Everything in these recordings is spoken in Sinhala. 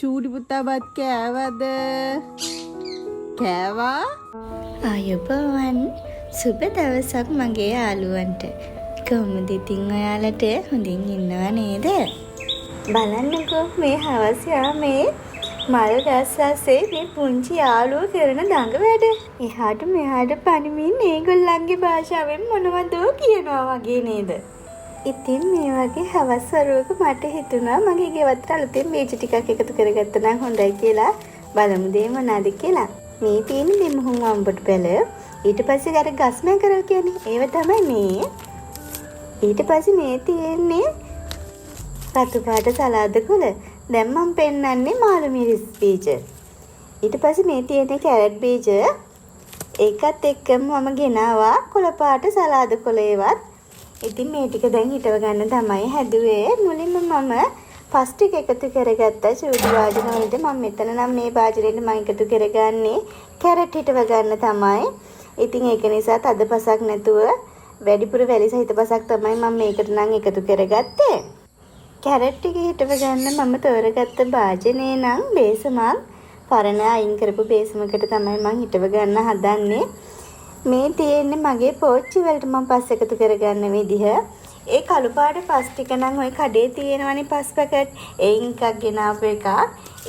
චූටි පුතා බත් කෑවද? කෑවා? ආයුබෝවන් සුබ දවසක් මගේ යාළුවන්ට. කොහොමද ඉතින් ඔයාලට හොඳින් ඉන්නව නේද? බලන්නකෝ මේ හවස යාමේ මල් ගස් අස්සේ මේ පුංචි යාළුවෝ කරන දඟ වැඩ. එහාට මෙහාට පනිමින් ඒගොල්ලන්ගේ භාෂාවෙන් මොනවදෝ කියනවා වගේ නේද? ඉතින් මේ වගේ හවස් වරුවක මට හිතුණා මගේ ගෙවත්තට අලුතෙන් බීජ ටිකක් එකතු කරගත්තා නම් හොඳයි කියලා. බලමු දේ මොනවාද කියලා. මේ තියෙන දෙමුහුම් අඹට පැල. ඊට පස්සේ අර ගස්මෑ කරල් කියන්නේ ඒව තමයි මේ. ඊට පස්සේ මේ තියෙන්නේ රතු පාට සලාද කොළ. දැන් මම පෙන්නන්නේ මාළු මිරිස් බීජ. ඊට පස්සේ මේ තියෙන්නේ කැරට් බීජ. ඒකත් එක්කම මම ගෙනාවා කොළ පාට සලාද කොළ ඒවත්. ඉතින් මේ ටික දැන් හිටව ගන්න තමයි හැදුවේ. මුලින්ම මම පස් ටික එකතු කරගත්තා චූටි වාදන වලට. මම මෙතන නම් මේ වාදනේට මම එකතු කරගන්නේ කැරට් හිටව ගන්න තමයි. ඉතින් ඒක නිසා තද පසක් නැතුව වැඩිපුර වැලි සහිත පසක් තමයි මම මේකට නම් එකතු කරගත්තේ. කැරට් ටික හිටව ගන්න මම තෝරගත්ත වාදනේ නම් බේසමක් පරණ අයින් කරපු බේසමකට තමයි මම හිටව ගන්න හදන්නේ. මේ තියෙන්නේ මගේ පෝච්චි වලට මම පස් එකතු කරගන්න විදිහ. ඒ කළු පාට පස් ටික නම් ওই කඩේ තියෙනවනේ පස් පැකට්. ඒකින් එකක් ගෙනාවු එකක්.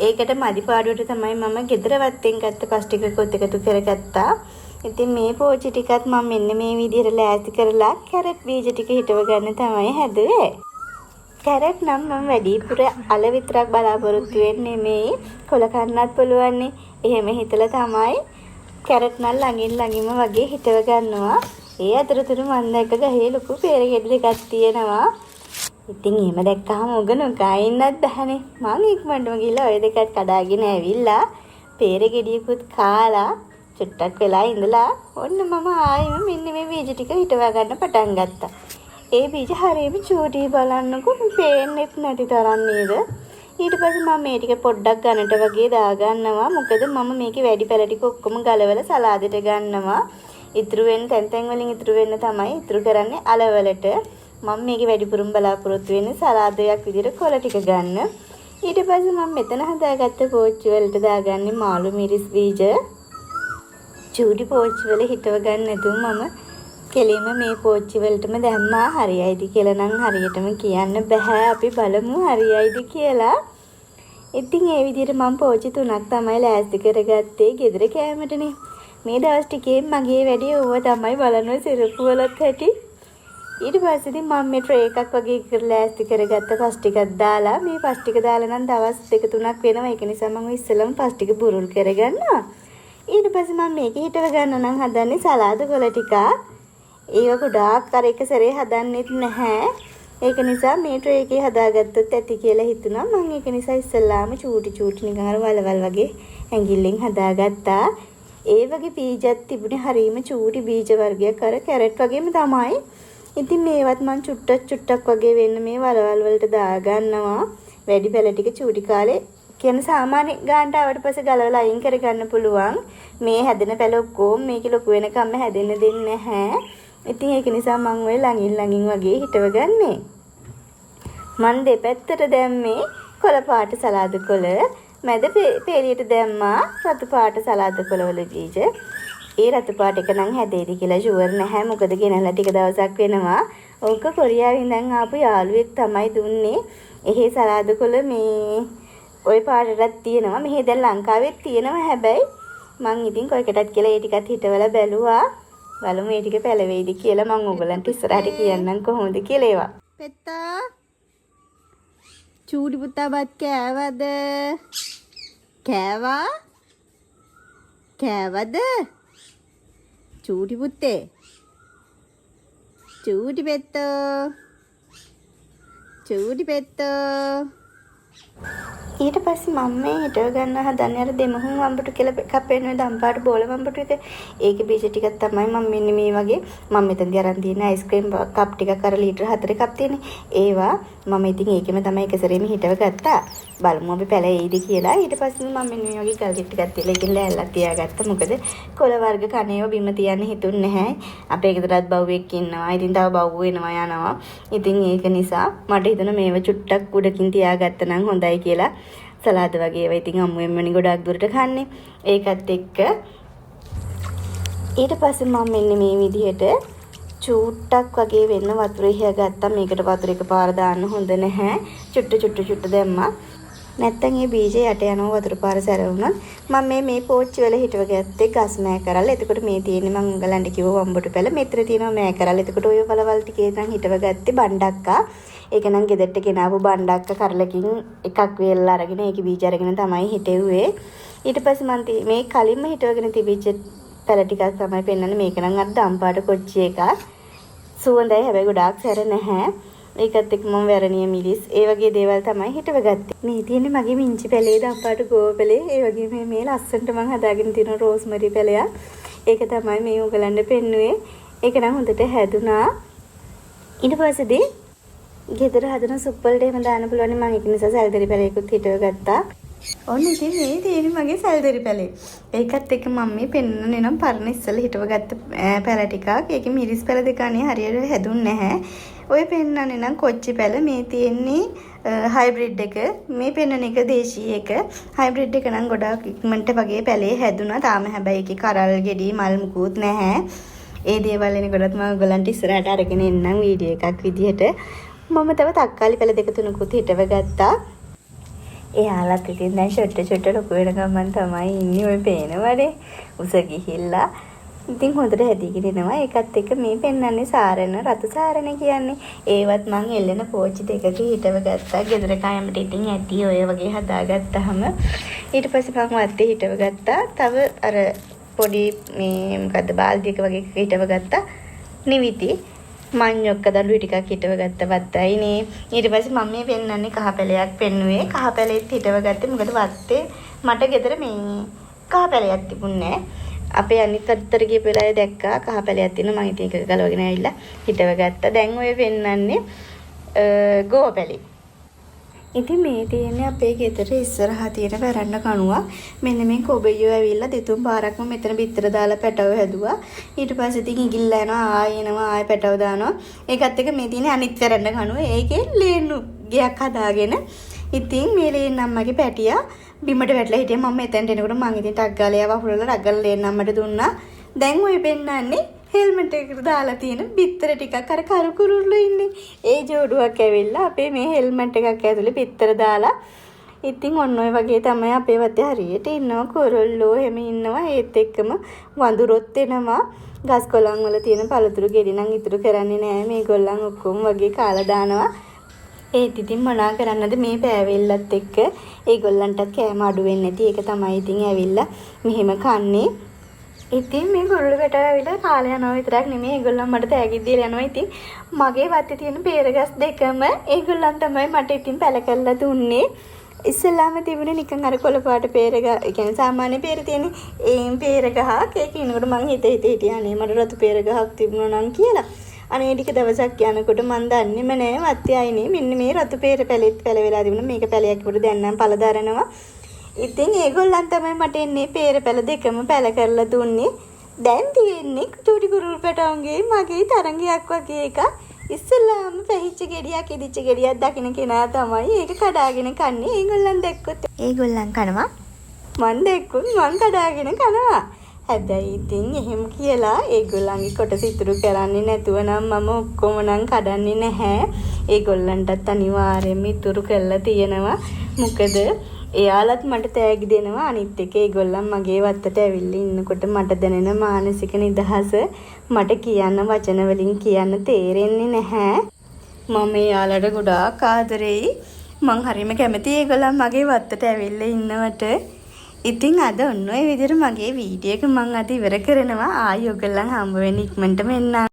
ඒකට මදි පාඩුවට තමයි මම ගෙදර වත්තෙන් ගත්ත පස් ටිකකුත් එකතු කරගත්තා. ඉතින් මේ පෝච්චි ටිකත් මම මෙන්න මේ විදිහට ලෑස්ති කරලා කැරට් බීජ ටික හිටව ගන්න තමයි හැදුවේ. කැරට් නම් මම වැඩිපුර අල විතරක් බලාපොරොත්තු වෙන්නේ මේ කොළ කන්නත් පුළුවන් නේ. එහෙම හිතලා තමයි කැරට් නම් ළඟින්ම වගේ හිටව ගන්නවා. ඒ අතරතුර මම දැක්ක ගහේ ලොකු peer ගෙඩි දෙකක් තියෙනවා. ඉතින් එහෙම දැක්කහම උගනුකා ඉන්නත් බැහැනේ. මම ඉක්මනටම ගිහලා ඔය දෙකත් කඩාගෙන ඇවිල්ලා peer ගෙඩියකුත් කාලා චුට්ටක් වෙලා ඉඳලා ඔන්න මම ආයෙම මෙන්න මේ බීජ ටික හිටව ගන්න පටන් ගත්තා. ඒ බීජ හරියම චූටි බලන්නකො පේන්නෙත් නැති තරම් නේද? ඊට පස්සේ මම මේ ටික පොඩ්ඩක් ගන්නට වගේ දාගන්නවා. මොකද මම මේකේ වැඩි පැල ටික ඔක්කොම ගලවලා සලාදෙට ගන්නවා. ඉතුරු වෙන තැන් වලින් ඉතුරු වෙන්න තමයි ඉතුරු කරන්නේ අලවලට. මම මේකේ වැඩිපුරම බලාපොරොත්තු වෙන්නේ සලාදයක් විදිහට කොළ ටික ගන්න. ඊට පස්සේ මම මෙතන හදාගත්ත පෝච්චි වලට දාගන්නේ මාළු මිරිස් බීජ. චූටි පෝච්චි වල හිටව ගන්න නැතුව මම කෙලින්ම මේ පෝච්චි වලටම දැම්මා. හරියයිද කියලා නම් හරියටම කියන්න බෑ. අපි බලමු හරියයිද කියලා. ඉතින් ඒ විදිහට මම පෝච්චි 3ක් තමයි ලෑස්ති කරගත්තේ ගෙදර කෑමටනේ. මේ දවස් ටිකේ මගේ වැඩේ ඕව තමයි බලනවා සිරප්පු වලත් ඇති. ඊට පස්සේ ඉතින් මම මේ ට්‍රේ එකක් වගේ කරලා ලෑස්ති කරගත්ත පස් ටිකක් දාලා මේ පස් ටික දාලා නම් දවස් 2-3ක් වෙනවා. ඒක නිසා මම ඉස්සෙල්ලම පස් ටික බුරුල් කරගන්නවා. ඊට පස්සේ මම මේක හිටව ගන්න නම් හදන්නේ සලාද කොළ ටිකක්. ඒක ගොඩාක් අර එක සැරේ හදන්නෙත් නැහැ. ඒක නිසා මේ ට්‍රේ එකේ හදාගත්තොත් ඇති කියලා හිතුණා. මම ඒක නිසා ඉස්සෙල්ලාම චූටි නිකන් අර වලවල් වගේ ඇඟිල්ලෙන් හදාගත්තා. ඒ වගේ බීජත් තිබුණේ හරීම චූටි බීජ වර්ගයක් අර කැරට් වගේම තමයි. ඉතින් මේවත් මම චුට්ටක් වගේ වෙන්න මේ වලවල් වලට දාගන්නවා. වැඩි පැල ටික චූටි කාලේ කියන සාමාන්‍ය ගානට ආවට පස්සේ ගලවලා අයින් කරගන්න පුළුවන්. මේ හැදෙන පැල ඔක්කොම මේකේ ලොකු වෙනකම්ම හැදෙන්න දෙන්නේ නැහැ. ඉතින් ඒක නිසා මම ඔය ළඟින් වගේ හිටව ගන්නේ. මන් දෙපැත්තට දැම්මේ කොළ පාට සලාද කොළ. මැද පෙළියට දැම්මා රතු පාට සලාද කොළවල බීජ. ඒ රතු පාට එක නම් හැදෙයිද කියලා ෂුවර් නැහැ. මොකද ගෙනල්ලා ටික දවසක් වෙනවා. ඕක කොරියාවෙන් ඉඳන් ආපු යාළුවෙක් තමයි දුන්නේ. එහේ සලාද කොළ මේ ওই පාටටත් තියෙනවා. මෙහි දැන් ලංකාවෙත් තියෙනවා. හැබැයි මං ඉතින් කොයිකටත් කියලා ඒ ටිකත් හිටවලා බැලුවා. බලමු මේ ටික පැලවෙයිද කියලා. මම ඔයගලන්ට ඉස්සරහට කියන්නම් කොහොමද කියලා ඒවා. පෙත්තා චූටි පුතා බත් කෑවද? කෑවා? කෑවද? චූටි පුතේ. චූටි පෙත්තෝ. චූටි පෙත්තෝ. ඊට පස්සේ මම මේ හිටව ගන්න හදන්නේ අර දෙමුහුම් වම්බුටු කියලා එකක් පේනවා දම්පාට බෝල වම්බුටු එක. ඒකේ බීජ ටිකක් තමයි මම මෙන්න මේ වගේ මම මෙතනදී අරන් තියෙන අයිස්ක්‍රීම් කප් ටිකක් අර ලීටර් 4 කප් තියෙන්නේ. ඒවා මම ඉතින් ඒකෙම තමයි එක සැරේම හිටව ගත්තා. බලමු අපි පැල එයිද කියලා. ඊට පස්සේ මම මෙන්න මේ වගේ ගල් ටිකක් තියලා ඒකෙන් ලෑල්ලක් තියාගත්තා. මොකද කොළ වර්ග කණේව බිම තියන්න හිතුන්නේ නැහැ. අපේ ගෙදරත් බව්වෙක් ඉන්නවා. ඉතින් තව බව්ව එනවා යනවා. ඉතින් ඒක නිසා මට හිතුණා මේව චුට්ටක් උඩකින් තියාගත්තා නම් හොඳයි කියලා. සලාද වගේ ඒවා ඉතින් අම්මුවෙන්මනේ ගොඩාක් දුරට කන්නේ. ඒකත් එක්ක ඊට පස්සේ මම මෙන්න මේ විදිහට චූට්ටක් වගේ වෙන්න වතුර ඉහ ගත්තා. මේකට වතුර එකපාර දාන්න හොඳ නැහැ. චුට්ට දැම්මා. නැත්තම් මේ බීජය යට යනවා වතුර පාර සැරවුණොත්. මම මේ පෝච්චි වල හිටව ගත්තේ ගස් මෑ කරලා. එතකොට මේ තියෙන්නේ මම උගලන්ට කිව්ව වම්බොටු පැල. මෙතන තියෙනවා මෑ කරලා. එතකොට ඔය වලවල් ටිකේ නම් හිටව ගත්තේ බණ්ඩක්කා. ඒක නම් ගෙදරට ගෙනාවු බණ්ඩක්ක කරලකින් එකක් වේල්ලා අරගෙන ඒකේ බීජ අරගෙන තමයි හිටෙව්වේ. ඊට පස්සේ මම මේ කලින්ම හිටවගෙන තිබිච්ච පැල ටිකක් තමයි පෙන්වන්නේ. මේක නම් අර දම්පාට කොච්චි එකක්. සුවඳයි හැබැයි ගොඩාක් සැර නැහැ. ඒකත් එක්ක මම වැරණිය මිලිස් ඒ වගේ දේවල් තමයි හිටව ගත්තේ. මේ තියෙන්නේ මගේ මිංචි පැලේ දම්පාට ගෝව පැලේ. ඒ වගේ මේ ලස්සනට මම හදාගෙන තියෙන රෝස්මරි පැලයක්. ඒක තමයි මේ උගලන්ට පෙන්නුවේ. ඒක නම් හොඳට හැදුනා. ඊට පස්සේදී ගෙදර හදන සුප් වලට එහෙම දාන්න පුළුවන්. මම ඒක නිසා සැලදරි පැලයකුත් හිටව ගත්තා. ඔන්න ඉතින් මේ තියෙන්නේ මගේ සැලදරි පැලේ. ඒකත් එක්ක මම මේ පෙන්වන්නේ නම් පරණ ඉස්සෙල්ලා හිටව ගත්ත පැල ටිකක්. ඒකේ මිරිස් පැල දෙක අනේ හරියට හැදුන්නේ නැහැ. ඔය පෙන්වන්නේ නම් කොච්චි පැල. මේ තියෙන්නේ හයිබ්‍රිඩ් එක. මේ පෙන්වන එක දේශීය එක. හයිබ්‍රිඩ් එක නම් ගොඩාක් ඉක්මනට වගේ පැලේ හැදුනා. තාම හැබැයි ඒකේ කරල් ගෙඩි මල් මුකුත් නැහැ. ඒ දේවල් එනකොටත් මම ඔයගලන්ට ඉස්සරහට අරගෙන එන්නම් වීඩියෝ එකක් විදිහට. මම තව තක්කාලි පැල දෙක තුනකුත් හිටව ගත්තා. එයාලත් ඉතින් දැන් ෂොට් ලොකු වෙන ගමන් තමයි ඉන්නේ. ඔය පේනවනේ උස ගිහිල්ලා. ඉතින් හොඳට හැදීගෙන එනවා. ඒකත් එක්ක මේ පෙන්වන්නේ සාරණ රතු සාරණ කියන්නේ. ඒවත් මං එල්ලෙන පෝච්චි දෙකක හිටව ගත්තා. ගෙදර කයමට ඉතින් ඇටි ඔය වගේ හදාගත්තාම ඊට පස්සේ මං වත්තේ හිටව ගත්තා. තව අර පොඩි මේ මොකද්ද බාල්දියක වගේ හිටව ගත්තා. නිවිති මඤ්ඤොක්ක දඬුවි ටිකක් හිටව ගත්ත වත්තයිනේ. ඊට පස්සේ මම මේ පෙන්වන්නේ කහ පැලයක් පෙන්නුවේ. කහ පැලෙත් හිටව ගත්තේ මොකද වත්තේ මට ගෙදර මේ කහ පැලයක් තිබුණේ නැහැ. අපේ අනිත් අතට ගිය වෙලාවේ දැක්කා කහ පැලයක් තියෙනවා. මම ඉතින් ඒක ගලවගෙන ආවිල්ලා හිටව ගත්තා. දැන් ඔය පෙන්වන්නේ ගෝව පැලේ. ඉතින් මේ තියෙන්නේ අපේ ගෙදර ඉස්සරහා තියෙන වැරන්න කණුවක්. මෙන්න මේ කොබියෝ ඇවිල්ලා දෙතුන් පාරක්ම මෙතන බිත්තර දාලා පැටව හැදුවා. ඊට පස්සේ ඉතින් ඉගිල්ලා යනවා ආයෙ පැටව දානවා. ඒකත් එක්ක මේ තියෙන්නේ අනිත් වැරන්න කණුව. ඒකේ ලේන්නු ගයක් හදාගෙන ඉතින් මේ ලේන්න අම්මගේ පැටියා බිමට වැටලා හිටියා. මම එතනට එනකොට මං ඉතින් ටක් ගාලා යව හුරලා ටක් ගාලා ලේන්න අම්මට දුන්නා. දැන් ඔය පෙන්නන්නේ හෙල්මට් එකකට දාලා තියෙන බිත්තර ටිකක් අර කරු කුරුල්ලෝ ඉන්නේ. ඒ ජෝඩුවක් ඇවිල්ලා අපේ මේ හෙල්මට් එකක් ඇතුලේ බිත්තර දාලා ඉතින් ඔන්න ඔය වගේ තමයි අපේ වත්තේ හරියට ඉන්නවා කුරුල්ලෝ එහෙම ඉන්නවා. ඒත් එක්කම වඳුරොත් එනවා. ගස් කොළන් වල තියෙන පළතුරු ගෙඩි නම් ඉතුරු කරන්නේ නැහැ. මේගොල්ලන් ඔක්කොම වගේ කාලා දානවා. ඒත් ඉතින් මොනා කරන්නද මේ පෑවෙල්ලත් එක්ක ඒගොල්ලන්ටත් කෑම අඩු වෙන්නේ නැති. ඒක තමයි ඉතින් ඇවිල්ලා මෙහෙම කන්නේ. ඉතින් මේ කුරුළු පැටව ඇවිල්ලා කාලේ යනවා විතරක් නෙමෙයි ඒගොල්ලන් මට තෑගි දීලා යනවා. ඉතින් මගේ වත්තේ තියෙන බේරගස් දෙකම ඒගොල්ලන් තමයි මට ඉතින් පැල කරලා දුන්නේ. ඉස්සෙල්ලාම තිබුණේ නිකන් අර කොළ පාට පෙරගහ. ඒ කියන්නේ සාමාන්‍ය පෙර තියෙන්නේ. ඒම් පෙරගහක්. ඒක ඉන්නකොට මං හිතේ අනේ මට රතු පෙරගහක් තිබුණා නම් කියලා. අනේ ටික දවසක් යනකොට මං දන්නේම නෑ වත්තේ ආයිනේ මෙන්න මේ රතු පෙර පැලෙත් පැල වෙලා තිබුණා. මේක පැලයක් වුණ දැන් නම් පළ දරනවා. ඉතින් ඒගොල්ලන් තමයි මට එන්නේ පෙර පැල දෙකම පැල කරලා දුන්නේ. දැන් තියෙන්නේ චූටි කුරුළු පැටවුන්ගේ මගේ තරංගයක් වගේ එකක්. ඉස්සෙල්ලාම පැහිච්ච ගෙඩියක් ඉදිච්ච ගෙඩියක් දකින්න කෙනා තමයි ඒක කඩාගෙන කන්නේ. ඒගොල්ලන් දැක්කොත් ඒගොල්ලන් කනවා. මං දැක්කොත් මං කඩාගෙන කනවා. හැබැයි ඉතින් එහෙම කියලා ඒගොල්ලන්ගේ කොටස ඉතුරු කරන්නේ නැතුව නම් මම ඔක්කොම නම් කඩන්නේ නැහැ. ඒගොල්ලන්ටත් අනිවාර්යයෙන්ම ඉතුරු කරලා තියෙනවා. මොකද එයාලත් මට තෑගි දෙනවා. අනිත් එක ඒගොල්ලන් මගේ වත්තට ඇවිල්ලා ඉන්නකොට මට දැනෙන මානසික නිදහස මට කියන්න වචන වලින් කියන්න තේරෙන්නේ නැහැ. මම එයාලට ගොඩාක් ආදරෙයි. මං හරිම කැමතියි ඒගොල්ලන් මගේ වත්තට ඇවිල්ලා ඉන්නවට. ඉතින් අද ඔන්න ඔය විදිහට මගේ වීඩියෝ එක මං අද ඉවර කරනවා. ආයෙ ඔයගොල්ලන් හම්බ වෙන්න ඉක්මනටම එන්න.